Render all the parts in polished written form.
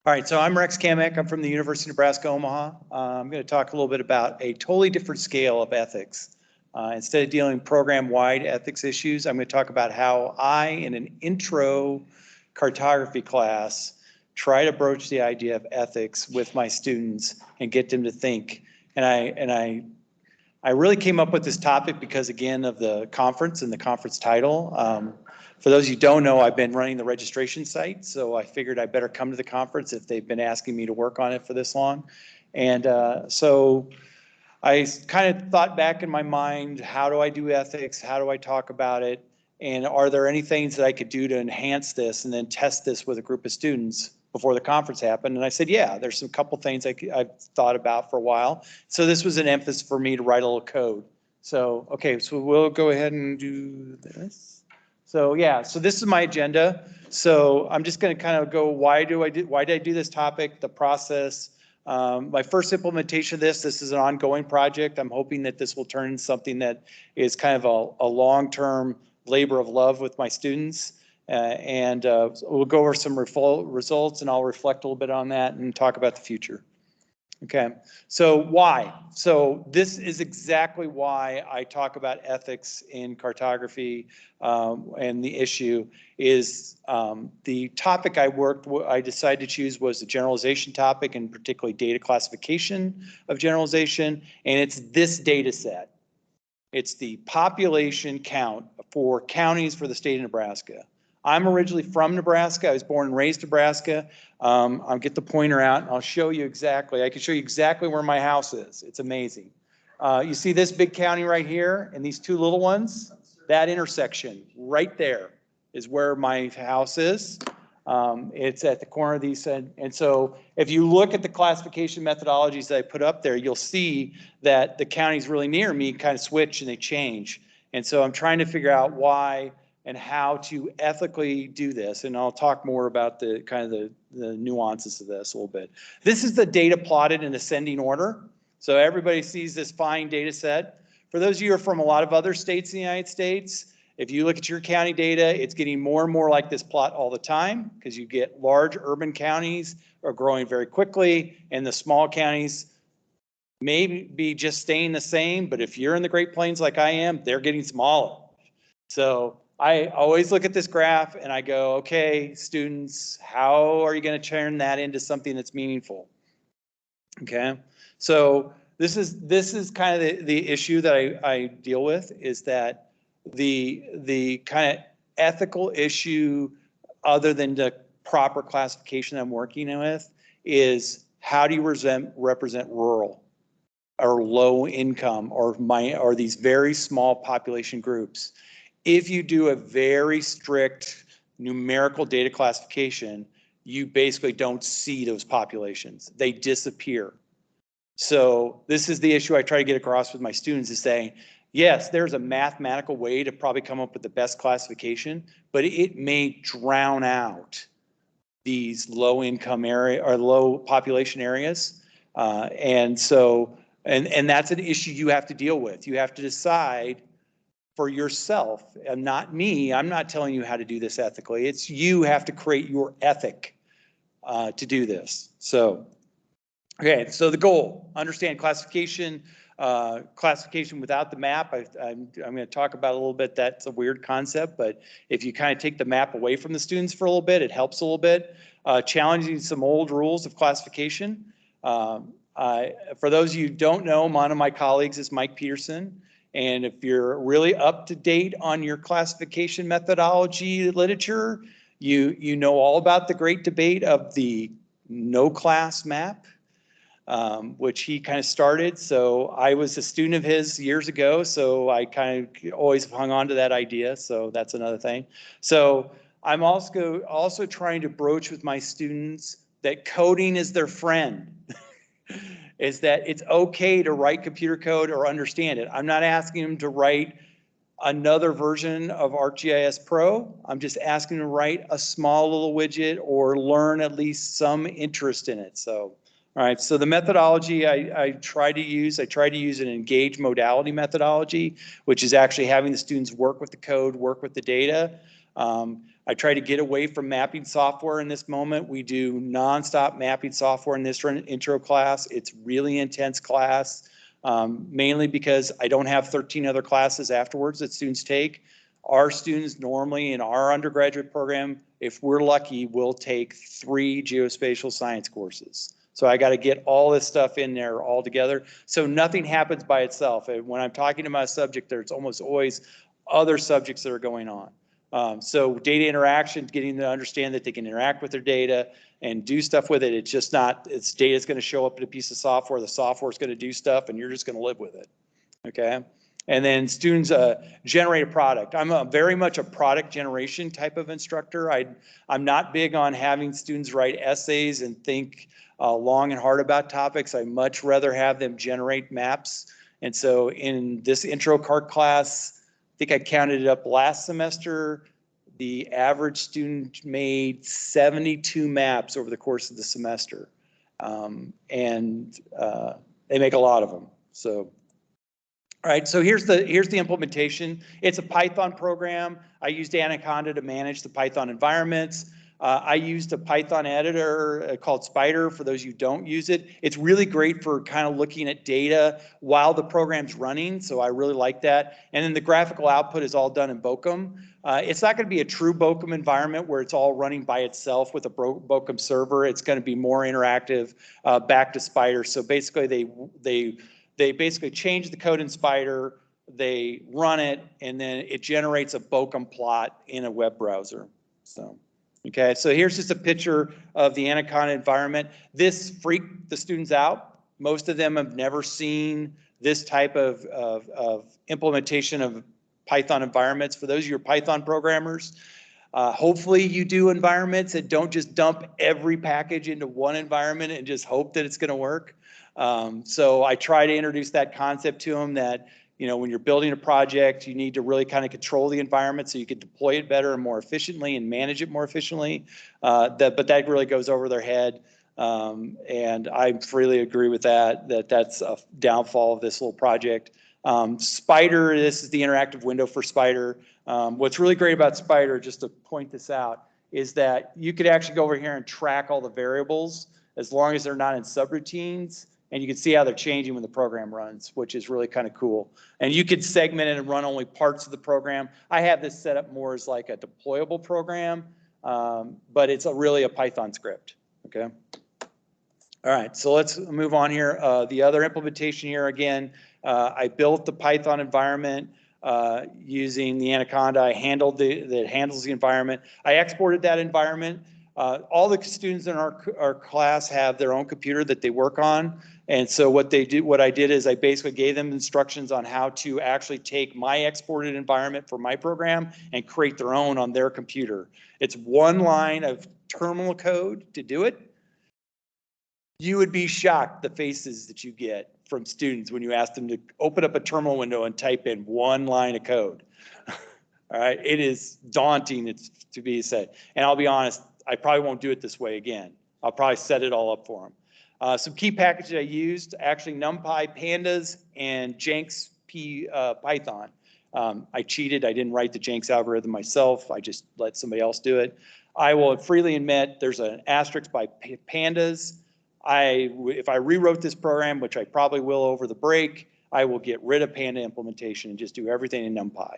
All right, so I'm Rex Cammack. I'm from the University of Nebraska, Omaha. I'm going to talk a little bit about a totally different scale of ethics. Instead of dealing program-wide ethics issues, I'm going to talk about how I, in an intro cartography class, try to broach the idea of ethics with my students and get them to think. And I really came up with this topic because, again, of the conference and the conference title. For those of you who don't know, I've been running the registration site, so I figured I better come to the conference if they've been asking me to work on it for this long. And so I kind of thought back in my mind, how do I do ethics? How do I talk about it? And are there any things that I could do to enhance this and then test this with a group of students before the conference happened? And I said, yeah, there's some couple things I've thought about for a while. So this was an emphasis for me to write a little code. So, okay, so we'll go ahead and do this. So yeah, so this is my agenda. So I'm just going to kind of go, why did I do this topic, the process. My first implementation of this is an ongoing project. I'm hoping that this will turn into something that is kind of a long-term labor of love with my students. We'll go over some results and I'll reflect a little bit on that and talk about the future. Okay, so why? So this is exactly why I talk about ethics in cartography, and the issue is the topic I decided to choose was the generalization topic, and particularly data classification of generalization, and it's this data set. It's the population count for counties for the state of Nebraska. I'm originally from Nebraska. I was born and raised in Nebraska. I'll get the pointer out and I'll show you exactly. I can show you exactly where my house is. It's amazing. You see this big county right here and these two little ones? That intersection right there is where my house is. It's at the corner of these. And so if you look at the classification methodologies that I put up there, you'll see that the counties really near me kind of switch and they change. And so I'm trying to figure out why and how to ethically do this. And I'll talk more about the kind of the nuances of this a little bit. This is the data plotted in ascending order. So everybody sees this fine data set. For those of you who are from a lot of other states in the United States, if you look at your county data, it's getting more and more like this plot all the time because you get large urban counties are growing very quickly and the small counties may be just staying the same, but if you're in the Great Plains like I am, they're getting smaller. So I always look at this graph and I go, okay, students, how are you going to turn that into something that's meaningful? Okay, so this is kind of the issue that I deal with, is that the kind of ethical issue, other than the proper classification I'm working with, is how do you represent rural or low income or these very small population groups? If you do a very strict numerical data classification, you basically don't see those populations. They disappear. So this is the issue I try to get across with my students, is saying, yes, there's a mathematical way to probably come up with the best classification, but it may drown out these low income area or low population areas. And that's an issue you have to deal with. You have to decide for yourself, and not me. I'm not telling you how to do this ethically. It's you have to create your ethic to do this. So, okay, so the goal, understand classification, classification without the map. I'm going to talk about a little bit. That's a weird concept, but if you kind of take the map away from the students for a little bit, it helps a little bit. Challenging some old rules of classification. For those of you who don't know, one of my colleagues is Mike Peterson. And if you're really up to date on your classification methodology literature, you know all about the great debate of the no class map, which he kind of started. So I was a student of his years ago, so I kind of always hung on to that idea. So that's another thing. So I'm also trying to broach with my students that coding is their friend. Is that it's okay to write computer code or understand it. I'm not asking them to write another version of ArcGIS Pro. I'm just asking them to write a small little widget or learn at least some interest in it. So, all right, so the methodology I try to use an engaged modality methodology, which is actually having the students work with the code, work with the data. I try to get away from mapping software in this moment. We do nonstop mapping software in this intro class. It's really intense class, mainly because I don't have 13 other classes afterwards that students take. Our students normally in our undergraduate program, if we're lucky, will take 3 geospatial science courses. So I got to get all this stuff in there all together. So nothing happens by itself. And when I'm talking about a subject, there's almost always other subjects that are going on. So data interaction, getting them to understand that they can interact with their data and do stuff with it. It's just not, it's data's going to show up in a piece of software. The software is going to do stuff and you're just going to live with it. Okay. And then students generate a product. I'm very much a product generation type of instructor. I'm not big on having students write essays and think long and hard about topics. I much rather have them generate maps. And so in this intro cart class, I think I counted it up last semester, the average student made 72 maps over the course of the semester. And they make a lot of them. So, all right, so here's the implementation. It's a Python program. I used Anaconda to manage the Python environments. I used a Python editor called Spider for those who don't use it. It's really great for kind of looking at data while the program's running, so I really like that. And then the graphical output is all done in Bocum. It's not going to be a true Bocum environment where it's all running by itself with a Bocum server. It's going to be more interactive back to Spider. So basically they basically change the code in Spider, they run it, and then it generates a Bocum plot in a web browser. So. Okay, so here's just a picture of the Anaconda environment. This freaked the students out. Most of them have never seen this type of implementation of Python environments. For those of you Python programmers, hopefully you do environments and don't just dump every package into one environment and just hope that it's going to work. So I try to introduce that concept to them that, you know, when you're building a project, you need to really kind of control the environment so you can deploy it better and more efficiently and manage it more efficiently. But that really goes over their head. And I freely agree with that's a downfall of this little project. Spider, this is the interactive window for Spider. What's really great about Spider, just to point this out, is that you could actually go over here and track all the variables as long as they're not in subroutines. And you can see how they're changing when the program runs, which is really kind of cool. And you could segment it and run only parts of the program. I have this set up more as like a deployable program, but it's really a Python script, okay? All right, so let's move on here. The other implementation here, again, I built the Python environment using the Anaconda. I handled that handles the environment. I exported that environment. All the students in our class have their own computer that they work on. And so what I did is I basically gave them instructions on how to actually take my exported environment for my program and create their own on their computer. It's one line of terminal code to do it. You would be shocked the faces that you get from students when you ask them to open up a terminal window and type in one line of code. All right, it is daunting, it's to be said. And I'll be honest, I probably won't do it this way again. I'll probably set it all up for them. Some key packages I used, actually NumPy, Pandas, and Jenks Python. I cheated, I didn't write the Jenks algorithm myself, I just let somebody else do it. I will freely admit there's an asterisk by Pandas. If I rewrote this program, which I probably will over the break, I will get rid of Panda implementation and just do everything in NumPy.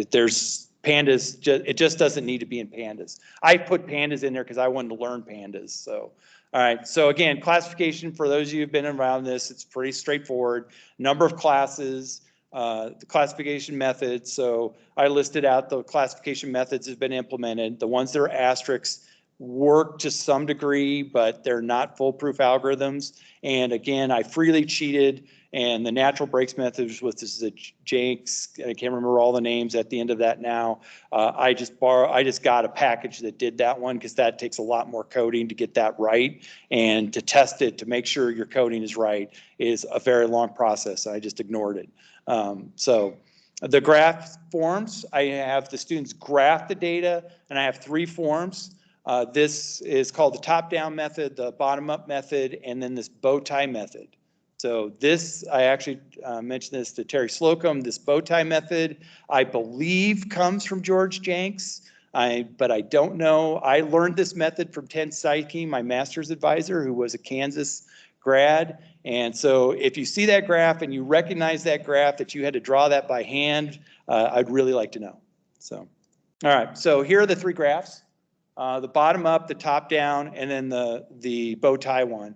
There's Pandas, it just doesn't need to be in Pandas. I put Pandas in there because I wanted to learn Pandas. So, all right. So again, classification for those of you who've been around this, it's pretty straightforward. Number of classes, the classification methods. So I listed out the classification methods that have been implemented. The ones that are asterisks work to some degree, but they're not foolproof algorithms. And again, I freely cheated. And the natural breaks methods, which is the Jenks, I can't remember all the names at the end of that now. I just got a package that did that one because that takes a lot more coding to get that right. And to test it, to make sure your coding is right, is a very long process. I just ignored it. So the graph forms, I have the students graph the data, and I have 3 forms. This is called the top-down method, the bottom-up method, and then this bow tie method. So this, I actually mentioned this to Terry Slocum, this bow tie method, I believe comes from George Jenks, but I don't know. I learned this method from Ted Psyche, my master's advisor, who was a Kansas grad. And so if you see that graph and you recognize that graph, that you had to draw that by hand, I'd really like to know. So, all right, so here are the three graphs. The bottom up, the top down, and then the bow tie one.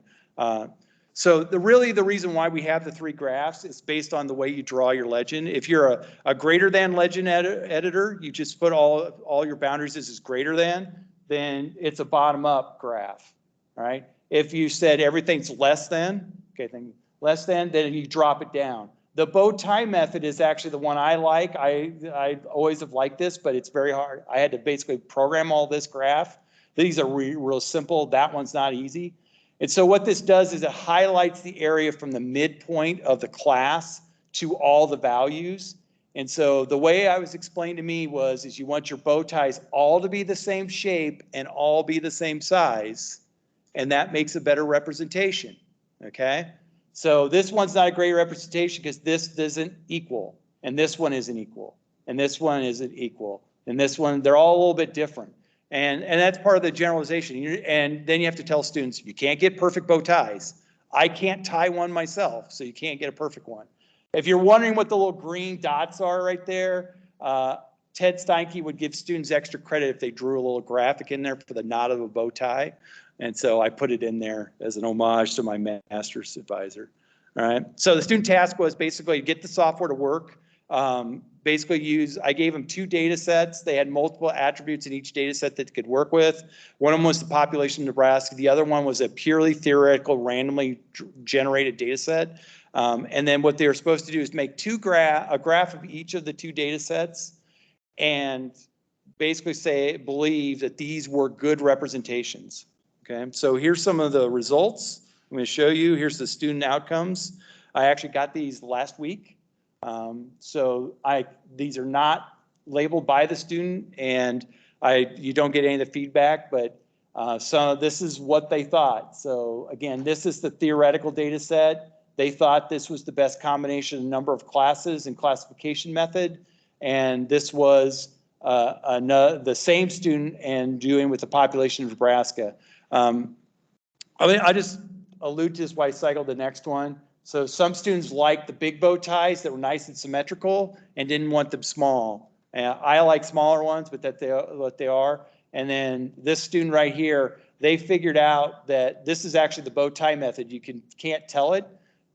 So the reason why we have the three graphs is based on the way you draw your legend. If you're a greater than legend editor, you just put all your boundaries as greater than, then it's a bottom up graph, all right? If you said everything's less than, okay, then less than, then you drop it down. The bow tie method is actually the one I like. I always have liked this, but it's very hard. I had to basically program all this graph. These are real simple. That one's not easy. And so what this does is it highlights the area from the midpoint of the class to all the values. And so the way I was explained to me is you want your bow ties all to be the same shape and all be the same size. And that makes a better representation, okay? So this one's not a great representation because this isn't equal, and this one isn't equal, and this one isn't equal, and this one, they're all a little bit different. And that's part of the generalization. And then you have to tell students, you can't get perfect bow ties. I can't tie one myself, so you can't get a perfect one. If you're wondering what the little green dots are right there, Ted Steinke would give students extra credit if they drew a little graphic in there for the knot of a bow tie. And so I put it in there as an homage to my master's advisor. All right. So the student task was basically get the software to work. I gave them 2 data sets. They had multiple attributes in each data set that they could work with. One of them was the population of Nebraska. The other one was a purely theoretical, randomly generated data set. And then what they were supposed to do is make a graph of each of the 2 data sets and basically believe that these were good representations. Okay, so here's some of the results. I'm going to show you. Here's the student outcomes. I actually got these last week. These are not labeled by the student, and you don't get any of the feedback, but this is what they thought. So again, this is the theoretical data set. They thought this was the best combination of number of classes and classification method, and this was the same student and doing with the population of Nebraska. I just allude to this while I cycle the next one. So some students liked the big bow ties that were nice and symmetrical and didn't want them small. I like smaller ones, but what they are. And then this student right here, they figured out that this is actually the bow tie method. You can't tell it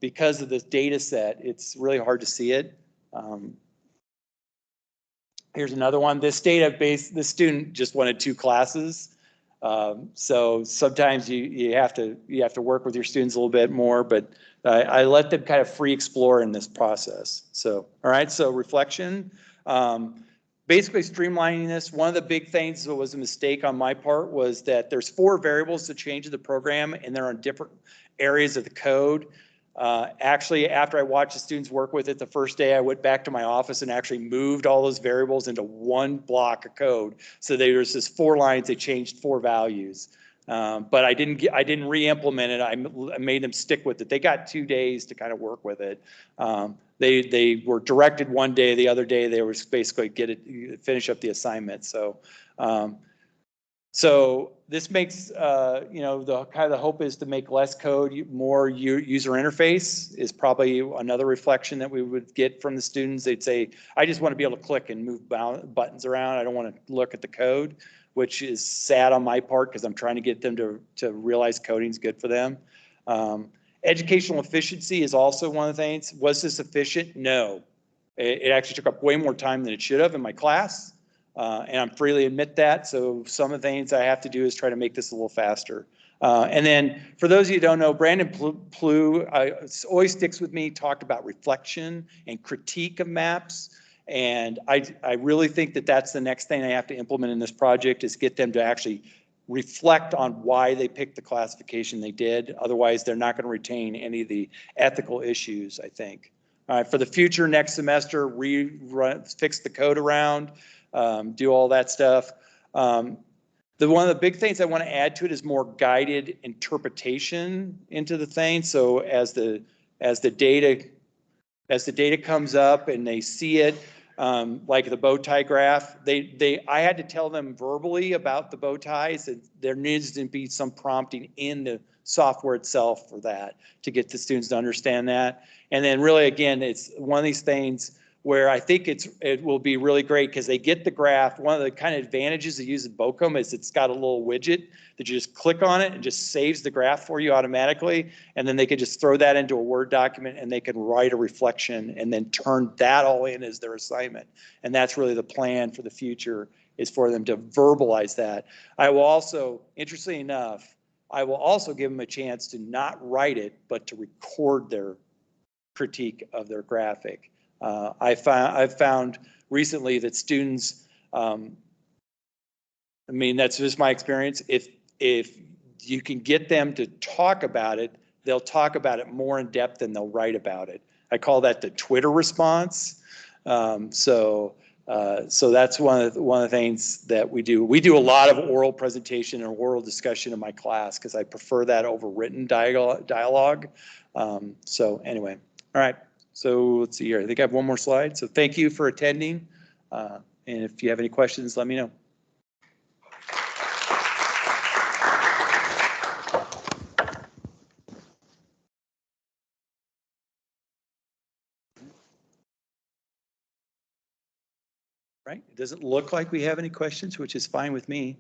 because of this data set. It's really hard to see it. Here's another one. This student just wanted 2 classes. So sometimes you have to work with your students a little bit more, but I let them kind of free explore in this process. So, all right, so reflection. Basically streamlining this, one of the big things that was a mistake on my part was that there's 4 variables to change in the program and they're on different areas of the code. Actually, after I watched the students work with it the first day, I went back to my office and actually moved all those variables into one block of code. So there's this 4 lines, they changed 4 values. But I didn't re-implement it. I made them stick with it. They got 2 days to kind of work with it. They were directed one day, the other day they were basically finish up the assignment. So this makes, the hope is to make less code, more user interface is probably another reflection that we would get from the students. They'd say, I just want to be able to click and move buttons around. I don't want to look at the code, which is sad on my part because I'm trying to get them to realize coding is good for them. Educational efficiency is also one of the things. Was this efficient? No. It actually took up way more time than it should have in my class. And I'm freely admit that. So some of the things I have to do is try to make this a little faster. And then for those of you who don't know, Brandon Plew always sticks with me, talked about reflection and critique of maps. And I really think that that's the next thing I have to implement in this project is get them to actually reflect on why they picked the classification they did. Otherwise, they're not going to retain any of the ethical issues, I think. All right, for the future, next semester, fix the code around, do all that stuff. One of the big things I want to add to it is more guided interpretation into the thing. So as the as the data comes up and they see it, like the bow tie graph, I had to tell them verbally about the bow ties, and there needs to be some prompting in the software itself for that to get the students to understand that. And then really, again, it's one of these things where I think it will be really great because they get the graph. One of the kind of advantages of using Bocom is it's got a little widget that you just click on it and just saves the graph for you automatically. And then they could just throw that into a Word document and they can write a reflection and then turn that all in as their assignment. And that's really the plan for the future, is for them to verbalize that. I will also, interestingly enough, I will also give them a chance to not write it, but to record their critique of their graphic. I've found recently that students, I mean, that's just my experience. If you can get them to talk about it, they'll talk about it more in depth than they'll write about it. I call that the Twitter response. So that's one of the things that we do. We do a lot of oral presentation and oral discussion in my class because I prefer that over written dialogue. So anyway, all right. So let's see here. I think I have one more slide. So thank you for attending. And if you have any questions, let me know. Right. It doesn't look like we have any questions, which is fine with me.